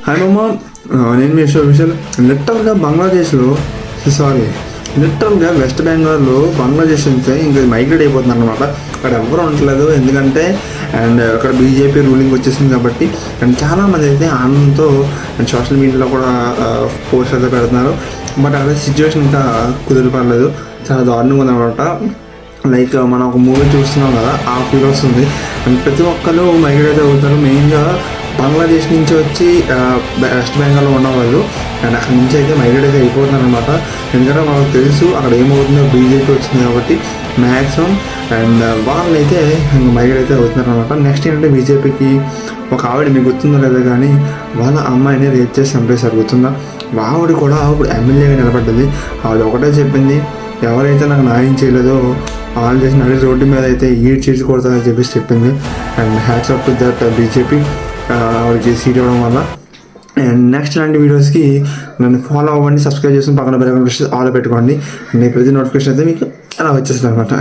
Hi మమ్మ, నేను మీ విషయాలు లిటరల్గా బంగ్లాదేశ్లో లిటరల్గా వెస్ట్ బెంగాల్లో బంగ్లాదేశ్ నుంచి ఇంకా మైగ్రేట్ అయిపోతుంది అనమాట. అక్కడ ఎవరు ఉండట్లేదు, ఎందుకంటే అండ్ అక్కడ బీజేపీ రూలింగ్ వచ్చేసింది కాబట్టి. అండ్ చాలామంది అయితే ఆనందంతో అండ్ సోషల్ మీడియాలో కూడా పోస్ట్ అయితే పెడుతున్నారు. బట్ అక్కడ సిచ్యువేషన్ ఇంకా కుదిరిపడలేదు, చాలా దారుణంగా ఉందన్నమాట. లైక్ మనం ఒక మూవీ చూస్తున్నాం కదా, ఆ ఫీల్ వస్తుంది. అండ్ ప్రతి ఒక్కరు మైగ్రేట్ అయితే అవుతారు. మెయిన్గా బంగ్లాదేశ్ నుంచి వచ్చి వెస్ట్ బెంగాల్లో ఉన్నవాళ్ళు అండ్ అక్కడి నుంచి అయితే మైగ్రేట్ అయితే అయిపోతున్నారు అనమాట. ఎందుకంటే మనకు తెలుసు అక్కడ ఏమవుతుందో, బీజేపీ వచ్చింది కాబట్టి మ్యాక్సిమం అండ్ వాళ్ళైతే మైగ్రేట్ అయితే అవుతున్నారు అనమాట. నెక్స్ట్ ఏంటంటే బీజేపీకి ఒక ఆవిడ, మీకు గుర్తుందో లేదా కానీ, వాళ్ళ అమ్మాయిని రేప్ చేసి చంపేశారు, గుర్తుందా? ఆవిడ కూడా ఇప్పుడు ఎమ్మెల్యేగా నిలబడ్డది. ఆవిడ ఒకటే చెప్పింది, ఎవరైతే నాకు న్యాయం చేయలేదో వాళ్ళు చేసిన నడి రోడ్డు మీద అయితే ఈడ్ చీడ్స్ కొడతారని చెప్పేసి చెప్పింది. And hats off to that BJP వాడికి సీట్ ఇవ్వడం వల్ల. అండ్ నెక్స్ట్ ఇలాంటి వీడియోస్కి నన్ను ఫాలో అవ్వండి, సబ్స్క్రైబ్ చేసుకుని పక్కన బెల్ ఐకాన్ ఆల్ పెట్టుకోండి. అండ్ ప్రతి నోటిఫికేషన్ అయితే మీకు అలా వచ్చేస్తుంది అనమాట.